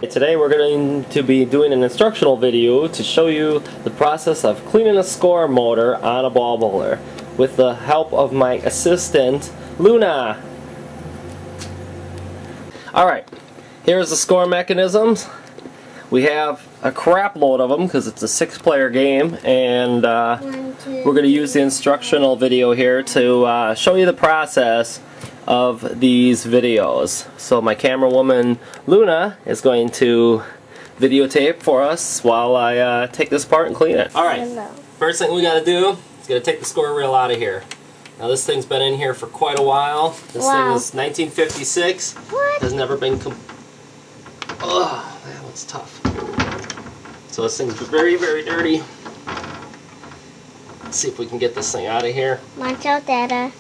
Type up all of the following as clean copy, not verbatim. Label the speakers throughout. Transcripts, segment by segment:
Speaker 1: Today we're going to be doing an instructional video to show you the process of cleaning a score motor on a ball bowler with the help of my assistant, Luna. Alright, here's the score mechanisms. We have a crap load of them because it's a 6-player game, and we're going to use the instructional video here to show you the process of these videos. So my camera woman Luna is going to videotape for us while I take this apart and clean it. Alright, first thing we gotta do is gotta take the score reel out of here. Now this thing's been in here for quite a while. This thing is 1956. What? Has never been that one's tough. So this thing's very, very dirty. Let's see if we can get this thing out of here.
Speaker 2: Watch out, Dada.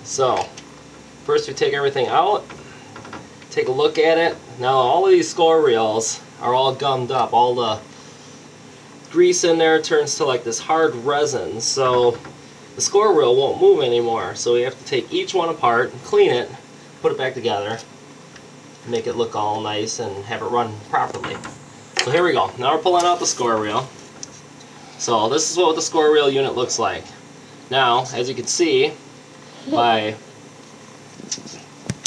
Speaker 1: So, first we take everything out, take a look at it. Now all of these score reels are all gummed up. All the grease in there turns to like this hard resin, so the score reel won't move anymore. So we have to take each one apart, clean it, put it back together, make it look all nice and have it run properly. So here we go. Now we're pulling out the score reel. So this is what the score reel unit looks like. Now, as you can see, right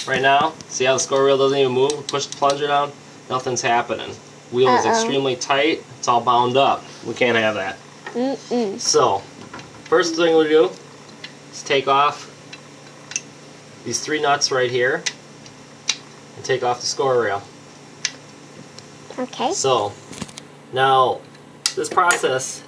Speaker 1: now, see how the score reel doesn't even move? We push the plunger down, nothing's happening. Wheel is extremely tight, it's all bound up. We can't have that. So, first thing we do is take off these 3 nuts right here and take off the score reel.
Speaker 2: Okay.
Speaker 1: So, now, this process,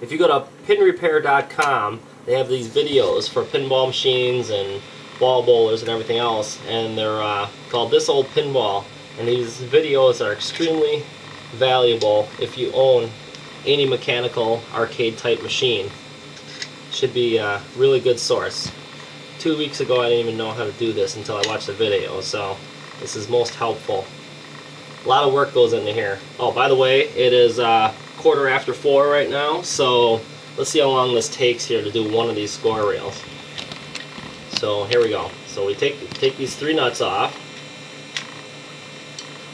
Speaker 1: if you go to pinrepair.com, they have these videos for pinball machines and ball bowlers and everything else, and they're called This Old Pinball. And these videos are extremely valuable if you own any mechanical arcade type machine. Should be a really good source. 2 weeks ago I didn't even know how to do this until I watched the video, so this is most helpful. A lot of work goes into here. Oh, by the way, it is 4:15 right now, so let's see how long this takes here to do one of these score reels. So here we go. So we take these 3 nuts off.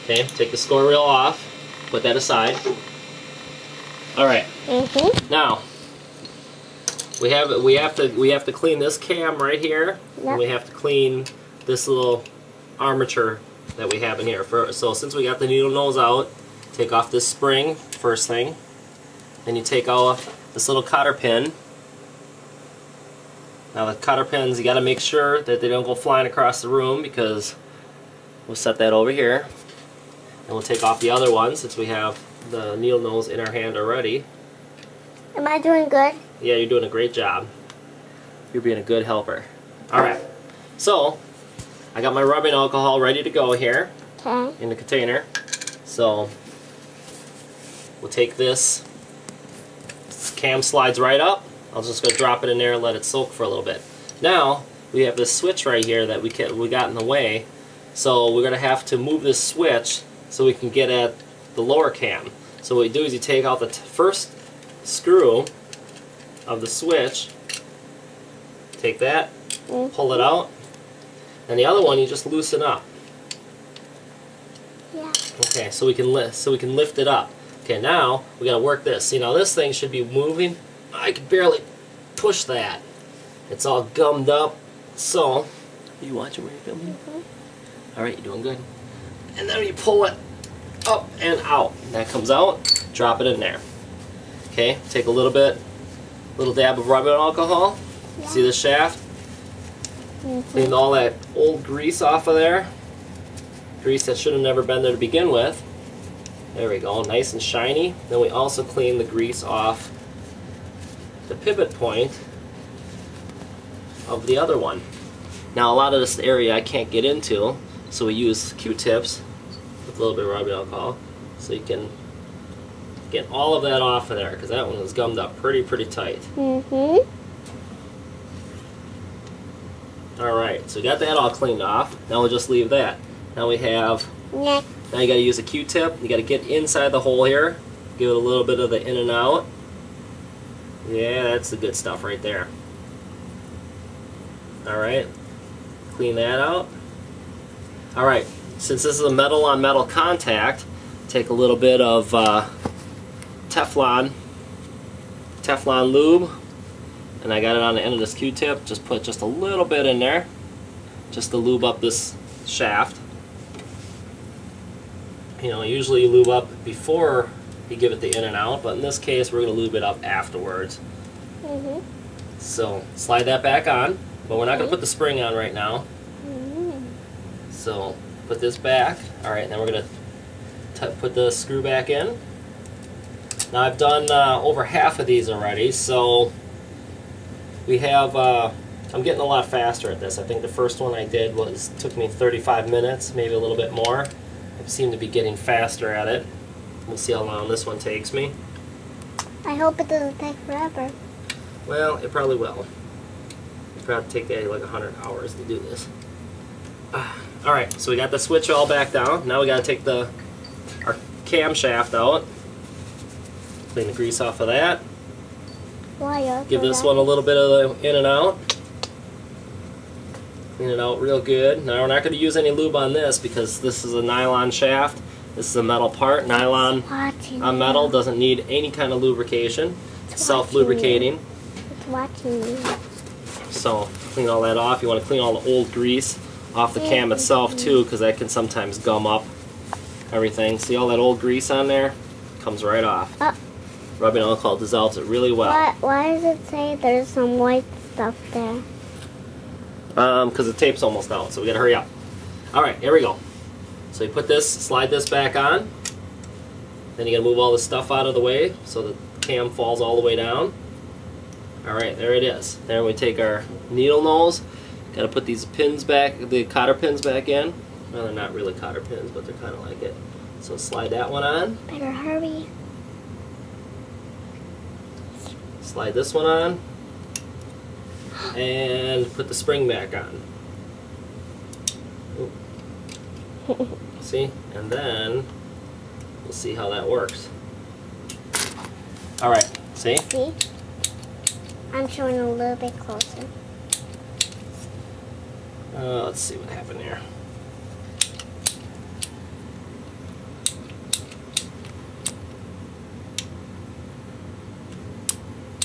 Speaker 1: Okay, take the score reel off. Put that aside. All right. Now we have to clean this cam right here, and we have to clean this little armature that we have in here. So since we got the needle nose out, take off this spring first thing. Then you take off this little cotter pin. Now the cotter pins, you got to make sure that they don't go flying across the room, because we'll set that over here. And we'll take off the other one since we have the needle nose in our hand already.
Speaker 2: Am I doing good?
Speaker 1: Yeah, you're doing a great job. You're being a good helper. Alright, so I got my rubbing alcohol ready to go here in the container. So we'll take this. Cam slides right up. I'll just go drop it in there and let it soak for a little bit. Now we have this switch right here that we got in the way, so we're going to have to move this switch so we can get at the lower cam. So what you do is you take out the first screw of the switch, take that, pull it out, and the other one you just loosen up. Okay, so we can lift it up. Okay, now we got to work this. See, now this thing should be moving. I can barely push that. It's all gummed up. So, are you watching where you're filming? Alright, you're doing good. And then you pull it up and out. That comes out. Drop it in there. Okay, take a little dab of rubbing alcohol. See the shaft? Clean all that old grease off of there. Grease that should have never been there to begin with. There we go, nice and shiny. Then we also clean the grease off the pivot point of the other one. Now a lot of this area I can't get into, so we use Q-tips with a little bit of rubbing alcohol, so you can get all of that off of there, because that one was gummed up pretty tight. Alright, so we got that all cleaned off. Now we'll just leave that. Now we have Now you got to use a Q-tip. You got to get inside the hole here. Give it a little bit of the in and out. Yeah, that's the good stuff right there. Alright. Clean that out. Alright. since this is a metal on metal contact, take a little bit of Teflon lube, and I got it on the end of this Q-tip. Just put just a little bit in there, just to lube up this shaft. You know, usually you lube up before you give it the in and out, but in this case we're going to lube it up afterwards. So slide that back on, but we're not going to put the spring on right now. So put this back. Alright, then we're going to put the screw back in. Now I've done over half of these already, so we have, I'm getting a lot faster at this. I think the first one I did took me 35 minutes, maybe a little bit more. I seem to be getting faster at it. We'll see how long this one takes me.
Speaker 2: I hope it doesn't take forever.
Speaker 1: Well, it probably will. It'll probably take like 100 hours to do this. Alright, so we got the switch all back down. Now we got to take our camshaft out. Clean the grease off of that. Give this one a little bit of the in and out. Clean it out real good. Now we're not going to use any lube on this because this is a nylon shaft. This is a metal part. Nylon on metal doesn't need any kind of lubrication. It's self-lubricating.
Speaker 2: It's watching you.
Speaker 1: So clean all that off. You want to clean all the old grease off the cam itself too, because that can sometimes gum up everything. See all that old grease on there? Comes right off. Rubbing alcohol dissolves it really well.
Speaker 2: Why does it say there's some white stuff there?
Speaker 1: Because the tape's almost out, so we gotta hurry up. Alright, here we go. So you put this, slide this back on. Then you gotta move all this stuff out of the way so the cam falls all the way down. Alright, there it is. Then we take our needle nose. Gotta put these pins back, the cotter pins back in. Well, they're not really cotter pins, but they're kind of like it. So slide that one on.
Speaker 2: Better hurry.
Speaker 1: Slide this one on. And put the spring back on. See? And then we'll see how that works. Alright, see?
Speaker 2: See? I'm showing a little bit closer.
Speaker 1: Let's see what happened here.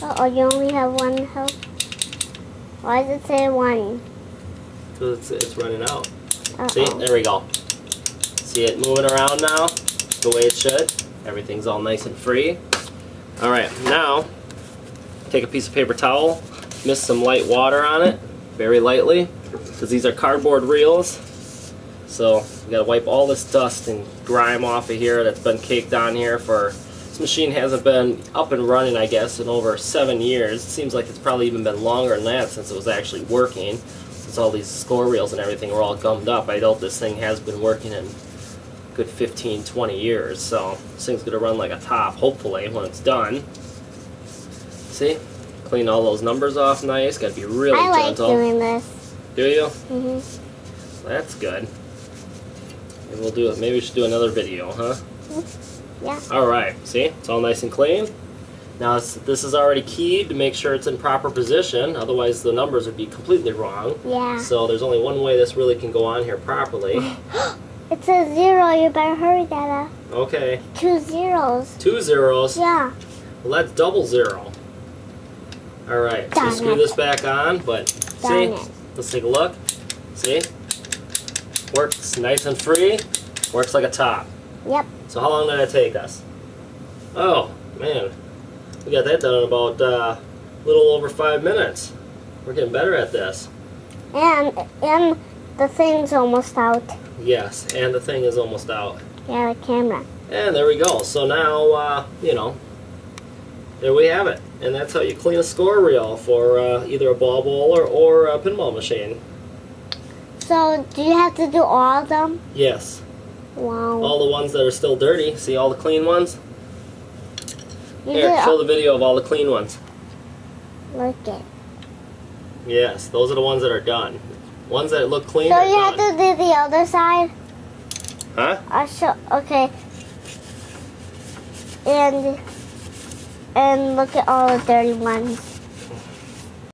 Speaker 2: Oh, you only have one hook? Why does it say one?
Speaker 1: Because it's running out. See? There we go. See it moving around now? The way it should. Everything's all nice and free. Alright, now take a piece of paper towel, mist some light water on it, very lightly, because these are cardboard reels. So you gotta wipe all this dust and grime off of here that's been caked on here for, this machine hasn't been up and running, I guess, in over 7 years. It seems like it's probably even been longer than that since it was actually working. Since all these score reels and everything were all gummed up, I doubt this thing has been working in a good 15-20 years. So this thing's gonna run like a top, hopefully, when it's done. See? Clean all those numbers off nice. Gotta be really gentle.
Speaker 2: I like doing this.
Speaker 1: Do you?
Speaker 2: Mm-hmm.
Speaker 1: That's good. Maybe we'll do it. Maybe we should do another video, huh?
Speaker 2: Yeah.
Speaker 1: Alright, see? It's all nice and clean. Now this is already keyed to make sure it's in proper position, otherwise the numbers would be completely wrong.
Speaker 2: Yeah.
Speaker 1: So there's only one way this really can go on here properly.
Speaker 2: It says 0, you better hurry, Dada.
Speaker 1: Okay.
Speaker 2: 2 zeros.
Speaker 1: 2 zeros?
Speaker 2: Yeah.
Speaker 1: Well, that's double 0. Alright, so screw this back on, but see? Let's take a look. See? Works nice and free. Works like a top.
Speaker 2: Yep.
Speaker 1: So how long did that take us? Oh, man. We got that done in about a little over 5 minutes. We're getting better at this.
Speaker 2: And the thing's almost out.
Speaker 1: Yes, and the thing is almost out.
Speaker 2: Yeah, the camera.
Speaker 1: And there we go. So now, you know, there we have it. And that's how you clean a score reel for either a ball bowler or a pinball machine.
Speaker 2: So, do you have to do all of them?
Speaker 1: Yes.
Speaker 2: Wow.
Speaker 1: All the ones that are still dirty. See all the clean ones?
Speaker 2: You
Speaker 1: Here, show the video of all the clean ones.
Speaker 2: Look it.
Speaker 1: Yes, those are the ones that are done. Ones that look clean
Speaker 2: So
Speaker 1: are
Speaker 2: you
Speaker 1: done.
Speaker 2: have to do the other side?
Speaker 1: Huh?
Speaker 2: I'll show, okay. And look at all the dirty ones.